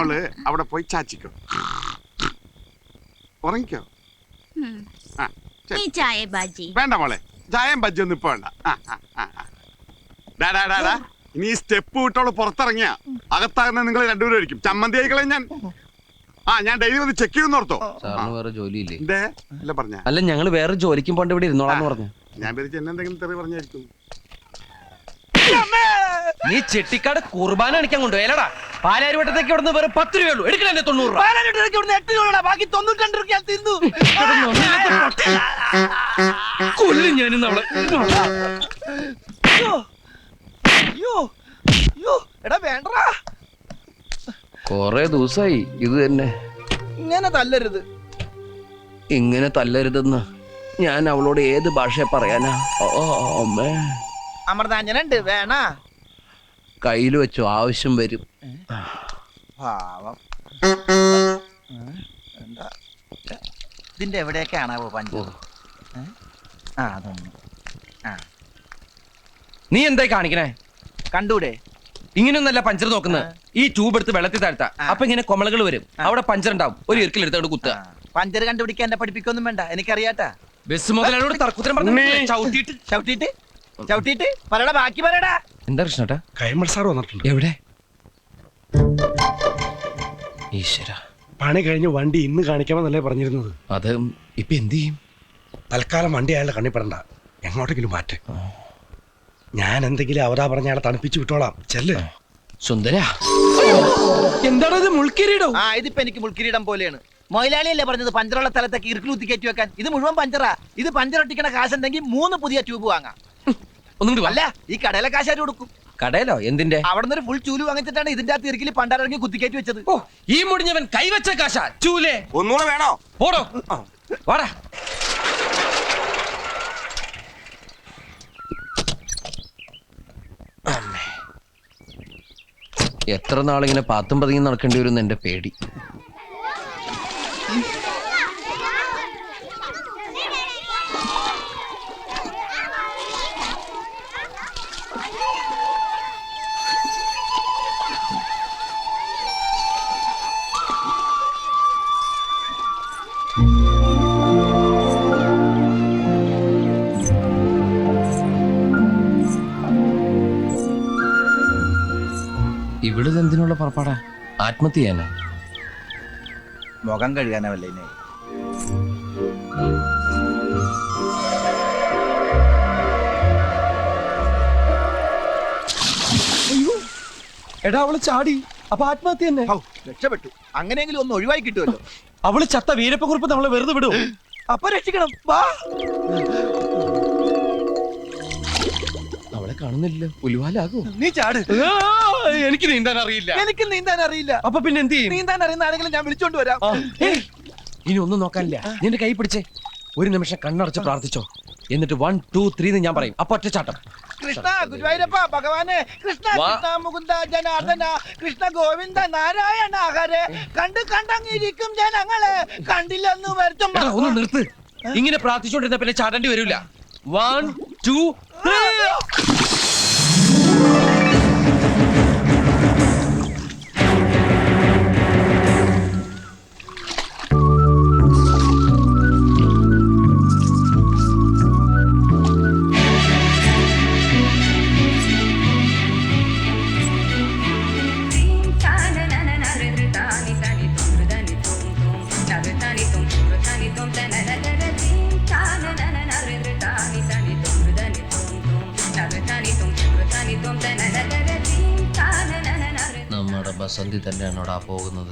മോള് അവിടെ പോയി ചാച്ചിക്കോ, ഉറങ്ങിക്കോ. വേണ്ട മോളെ, ചായയും ബജ്ജി ഒന്നും ഇപ്പൊ വേണ്ട. ഇനി സ്റ്റെപ്പ് വിട്ടോളൂ പുറത്തിറങ്ങിയ അകത്താകുന്ന നിങ്ങൾ രണ്ടുപേരും ആയിരിക്കും. ചമ്മന്തി ആയിക്കളെ ഞാൻ. ഞാൻ ഡെയിലി വന്ന് ചെക്ക് ചെയ്യുന്ന ഓർത്തോ. വേറെ ജോലിയില്ലേ? അല്ല പറഞ്ഞ അല്ല, ഞങ്ങള് വേറെ ജോലിക്കും പോണ്ട് ഇവിടെ ഇരുന്നോളാന്ന് പറഞ്ഞു. ഞാൻ പേരിച്ച് എന്നെ എന്തെങ്കിലും തെറി പറഞ്ഞായിരിക്കും. നീ ചെട്ടിക്കാട് കുർബാന അടിക്കാൻ കൊണ്ടുപോയല്ലടാ. പാലാരിവട്ടത്തേക്ക് ഇവിടുന്ന് വെറും 10 രൂപയുള്ളൂ. എടുക്കണേ 90 രൂപ. ബാക്കി 92 രൂപ തിന്നു. കൊല്ലും ഞാനിന്ന് അവളെ. എടാ വേണ്ടടാ, കൊറേ ദിവസായി ഇത് തന്നെ. ഇങ്ങനെ തല്ലരുത്. ഇങ്ങനെ തല്ലരുതെന്ന് ഞാൻ അവളോട് ഏത് ഭാഷയെ പറയാനാ? അമ്മേ, അമൃതാഞ്ജനുണ്ട് വേണ. കയ്യിൽ വെച്ചു, ആവശ്യം വരും. പാവം. ഇതിന്റെ എവിടെയൊക്കെ ആണാവോ പഞ്ചു? അതൊന്നും. നീ എന്തായി കാണിക്കണേ? കണ്ടൂടെ? ഇങ്ങനെയൊന്നല്ല പഞ്ചർ നോക്കുന്നത്. ഈ ട്യൂബ് എടുത്ത് വെള്ളത്തിൽ താഴ്ത്താ, അപ്പൊ ഇങ്ങനെ കൊമളകൾ വരും. അവിടെ പഞ്ചർ ഉണ്ടാവും. ഒരു ഇറുക്കിലെടുത്തോണ്ട് കുത്തുക. പഞ്ചർ കണ്ടുപിടിക്കാൻ എന്നെ പഠിപ്പിക്കൊന്നും വേണ്ട, എനിക്കറിയാട്ടാ. ബസ് മുതലോട് തർക്കുത്തരം പറഞ്ഞു. ചവിട്ടിട്ട് ചവിട്ടിട്ട് ചവിട്ടിട്ട് പറയടാ, ബാക്കി പറയടാ. എന്താ കൃഷ്ണേട്ടാ? കൈമൾ സാർ വന്നിട്ടുണ്ട്. എവിടെ? ഈശ്വര, പണി കഴിഞ്ഞ് വണ്ടി ഇന്ന് കാണിക്കാമെന്നല്ലേ പറഞ്ഞിരുന്നത്. അത് ഇപ്പൊ എന്ത് ചെയ്യും? തൽക്കാലം വണ്ടി അയാളുടെ കണ്ണിപ്പെടണ്ട, എങ്ങോട്ടെങ്കിലും മാറ്റ്. ഞാൻ എന്തെങ്കിലും അവതാ പറഞ്ഞ അയാളെ തണുപ്പിച്ചു വിട്ടോളാം. ചെല്ല്. സുന്ദര, എന്താണത്? മുൾക്കിരീടോ? ഇതിപ്പോ എനിക്ക് മുൾക്കിരീടം പോലെയാണ്. മൊയിലാളിയല്ലേ പറഞ്ഞത് പഞ്ചറുള്ള സ്ഥലത്തേക്ക് ഇറുക്കിൽ കുത്തി കയറ്റി വെക്കാൻ? ഇത് മുഴുവൻ പഞ്ചറാ. ഇത് പഞ്ചർ ഒട്ടിക്കണ കാശുണ്ടെങ്കിൽ 3 പുതിയ ട്യൂബ് വാങ്ങാം. അല്ല, ഈ കടയിലെ കാശാര് കൊടുക്കും. കടയിലോ? എന്തിന്റെ? അവിടെ നിന്ന് ഒരു ഫുൾ ചൂല് വാങ്ങിച്ചിട്ടാണ് ഇതിന്റെ ആ തിരക്കിൽ പണ്ടാരങ്ങി കുത്തിക്കയറ്റി വെച്ചത്. ഈ മുടിഞ്ഞവൻ കൈവച്ച കാശ ചൂലേ. ഒന്നുകൂടെ വേണോ? ഓടോ, വാടാ. എത്ര നാളിങ്ങനെ പാത്തും പതിയും നടക്കേണ്ടി വരും എന്റെ പേടി. ഇവിടുന്ന് എന്തിനുള്ള പുറപ്പാടാ? ആത്മഹത്യ ചെയ്യാനാ? മുഖം കഴുകാനല്ലേ? എടാ, അവള് ചാടി. അപ്പൊ ആത്മഹത്യ തന്നെ. രക്ഷപ്പെട്ടു. അങ്ങനെയെങ്കിലും ഒന്ന് ഒഴിവായി കിട്ടുമല്ലോ. അവള് ചത്ത വീരപ്പക്കുറിപ്പ് നമ്മളെ വെറുതെ വിടും. അപ്പൊ രക്ഷിക്കണം. വാ. അവളെ കാണുന്നില്ല. പുലിവാലാകൂ. നീ ചാട്. എനിക്ക് നീന്താൻ അറിയില്ല. എനിക്ക് നീന്താൻ അറിയില്ല. അപ്പൊ പിന്നെ എന്ത് ചെയ്യും? നീന്താൻ അറിയുന്ന ആരെങ്കിലും ഞാൻ വിളിച്ചോണ്ട് വരാം. ഇനി ഒന്നും നോക്കാനില്ല. നിന്റെ കൈ പിടിച്ചേ. ഒരു നിമിഷം കണ്ണടച്ച് പ്രാർത്ഥിച്ചോ. എന്നിട്ട് 1 2 3 ഞാൻ പറയും. അപ്പൊ ഒറ്റച്ചാട്ടം. കൃഷ്ണ ഗുരുവായൂരപ്പ ഭഗവാനെ, കൃഷ്ണ കൃഷ്ണ മുകുന്ദ ജനാർദ്ദന, കൃഷ്ണ ഗോവിന്ദ നാരായണ ഹരേ. കണ്ടങ്ങിരിക്കും ജനങ്ങളെ, കണ്ടില്ലെന്ന് വരുത്തും. ഒന്ന് നിർത്ത്. ഇങ്ങനെ പ്രാർത്ഥിച്ചോണ്ടിരുന്ന പിന്നെ ചാടേണ്ടി വരില്ല. 1 2 നമ്മുടെ ബസന്തി തന്നെയാണോടാ പോകുന്നത്?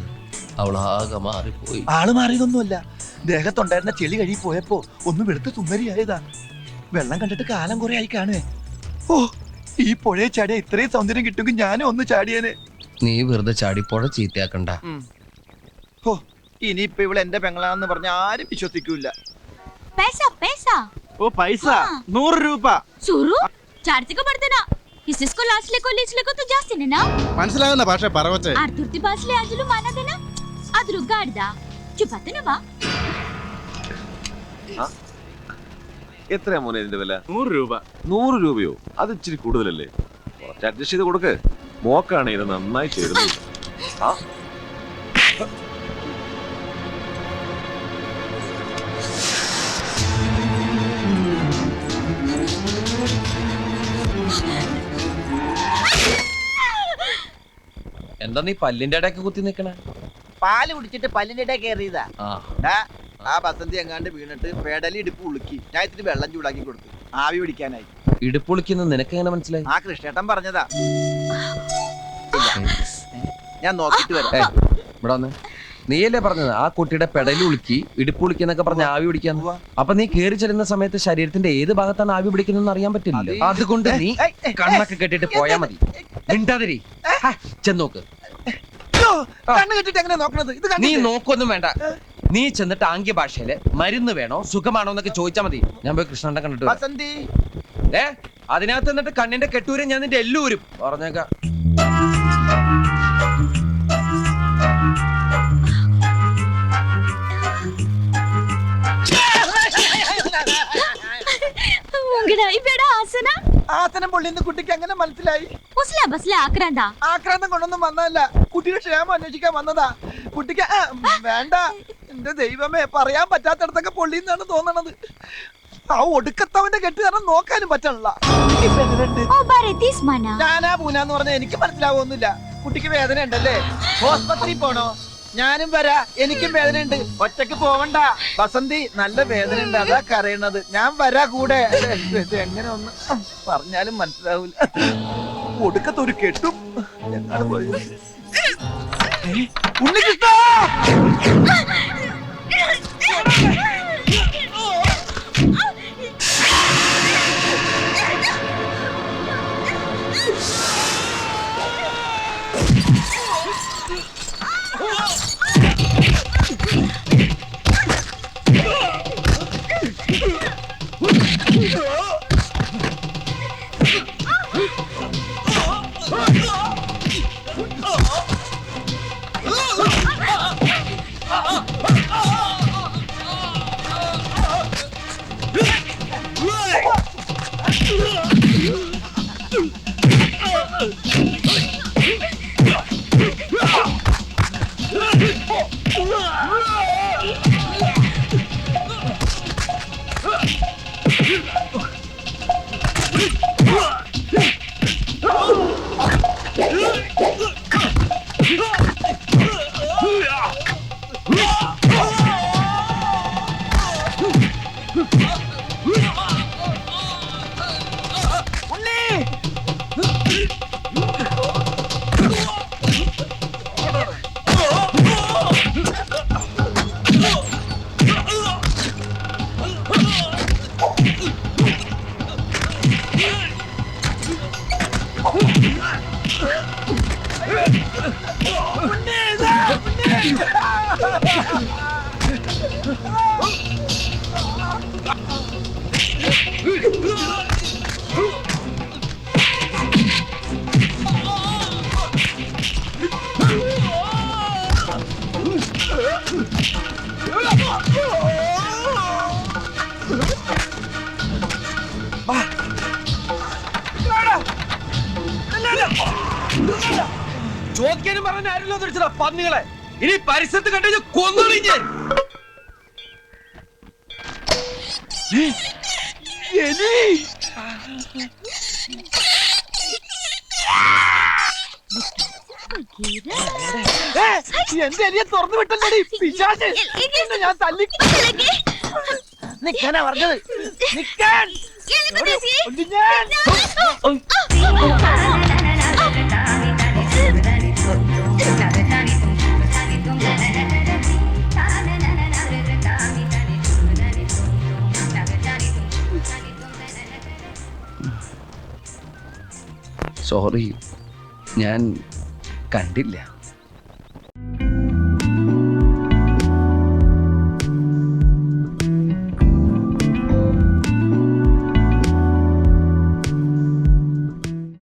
അവൾ ആകെ മാറിപ്പോയി. ആള് മാറിയതൊന്നുമല്ല, ദേഹത്തുണ്ടായിരുന്ന ചെളി കഴുകി പോയപ്പോ ഒന്ന് വെളുത്ത് സുന്ദരിയായതാ. വെള്ളം കണ്ടിട്ട് കാലം കുറെ ആയി കാണുവേ. ഈ പുഴയെ ചാടിയ ഇത്രയും സൗന്ദര്യം കിട്ടുമെങ്കിൽ ഞാനും ഒന്ന് ചാടിയേനെ. നീ വെറുതെ ചാടിപ്പോഴ ചീത്തയാക്കണ്ട. ഇനിയിപ്പൊ ഇവിടെ എന്റെ പെങ്ങളാന്ന് പറഞ്ഞ ആരും വിശ്വസിക്കൂല. पैसा 100 ರೂಪ. ಸುರು ಚಾರ್ಜಿಗೆ ಬರ್ತಾನ. ಇಸ್ಕೋ ಲಾಸ್ಟ್ಲೆ ಕೊಲ್ಲಿಸ್ಲೆಕೋ ತು ಜಾಸ್ತಿನೇ ನಾ. മനസ്സിലാകുന്ന ഭാഷ പറവത്തെ. ಅರ್ಧುರ್ತಿ ಬಾಸ್ಲೆ ಆಜಲು ಮಾನದನ. ಆದ್ರೂ ಗಾಡ್ದ ಚುಪತ್ತನವಾ. എത്രയാ മോനെ ഇതിന്റെ വില? 100 രൂപ. 100 രൂപയോ? അത് ഇച്ചിരി കൂടുതലല്ലേ? കുറച്ച് അഡ്ജസ്റ്റ് ചെയ്ത് കൊടുക്ക്. മോക്കാണ് ഇത് നന്നായി ചേരുന്നത്. എന്താ നീ പല്ലിന്റെ ഇടയ്ക്ക് കുത്തി നിക്കണേ? പാല് കുടിച്ചിട്ട് പല്ലിന്റെ ഇടയിൽ കയറിയതാ. ആ ആ ബസന്തി എങ്ങാണ്ട് വീണിട്ട് പെടലി ഇടുപ്പ് ഉളുക്കി ഞാൻ ഇത്തിരി വെള്ളം ചൂടാക്കി കൊടുത്തു ആവി പിടിക്കാനായി. ഇടുപ്പൊളിക്കുന്ന നിനക്ക് എങ്ങനെ മനസ്സിലായി? ആ കൃഷ്ണേട്ടൻ പറഞ്ഞതാ. ഞാൻ നോക്കിട്ട് വരാം. ഇവിടെ വന്ന് നീയല്ലേ പറഞ്ഞത് ആ കുട്ടിയുടെ പെടലി ഉളുക്കി ഇടുപ്പുളിക്കുന്നൊക്കെ പറഞ്ഞ് ആവി പിടിക്കാന്ന്? അപ്പൊ നീ കേറി ചെല്ലുന്ന സമയത്ത് ശരീരത്തിന്റെ ഏത് ഭാഗത്താണ് ആവി പിടിക്കുന്നതെന്ന് അറിയാൻ പറ്റില്ല. അതുകൊണ്ട് നീ കണ്ണൊക്കെ കെട്ടിട്ട് പോയാ മതി. മിണ്ടാതിരി, ചെന്നോക്ക്. കണ്ണ് കെട്ടിട്ട് എങ്ങനെ നോക്കണത്? ഇത് നീ നോക്കൊന്നും വേണ്ട. നീ ചെന്നിട്ട് ആംഗ്യ ഭാഷയില് മരുന്ന് വേണോ സുഖമാണോ എന്നൊക്കെ ചോദിച്ചാ മതി. ഞാൻ പോയി കൃഷ്ണന്റെ കണ്ടിട്ട് വരാം. ബസന്തി അതിനകത്ത് എന്നിട്ട് കണ്ണിന്റെ കെട്ടൂരും ഞാൻ നിന്റെ എല്ലൂരും പറഞ്ഞേക്കാം. ആസനം പൊള്ളിന്ന് കുട്ടിക്ക് എങ്ങനെ മനസ്സിലായി? ആക്രാന്തം കൊണ്ടൊന്നും വന്നതല്ല, കുട്ടിയുടെ ക്ഷേമം അന്വേഷിക്കാൻ വന്നതാ. കുട്ടിക്ക് വേണ്ട. എന്റെ ദൈവമേ, പറയാൻ പറ്റാത്തടത്തൊക്കെ പൊള്ളിന്നാണ് തോന്നണത്. ആ ഒടുക്കത്തവന്റെ കെട്ട് കാരണം നോക്കാനും പറ്റണില്ല. ഞാനാ പൂനാന്ന് പറഞ്ഞ എനിക്ക് മനസ്സിലാവൊന്നുമില്ല. കുട്ടിക്ക് വേദന ഉണ്ടല്ലേ? ഹോസ്പിറ്റലിൽ പോണോ? ഞാനും വരാ, എനിക്കും വേദന ഉണ്ട്. ഒറ്റക്ക് പോവണ്ട ബസന്തി, നല്ല വേദന ഉണ്ട്, അതാ കരയണത്. ഞാൻ വരാ കൂടെ. ഇത് എങ്ങനെ ഒന്ന് പറഞ്ഞാലും മനസ്സിലാവൂല. ഒടുക്കത്തൊരു കെട്ടും എങ്ങാണ് പോയത്. ഉണ്ണികൃഷ്ണ! ചോദിക്കാനും പറഞ്ഞ ആരെല്ലോ തിരിച്ചതാ പന്നികളെ. ഇനി പരിസരത്ത് കണ്ടു കൊന്നോളി ഞാൻ. എന്റെ എലിയെ തുറന്നു വിട്ടല്ലേ പിശാച്. ഞാൻ തല്ലി നിക്കാനാ പറഞ്ഞത്. നിക്കാൻ ഞാൻ. സോറി, ഞാൻ കണ്ടില്ല.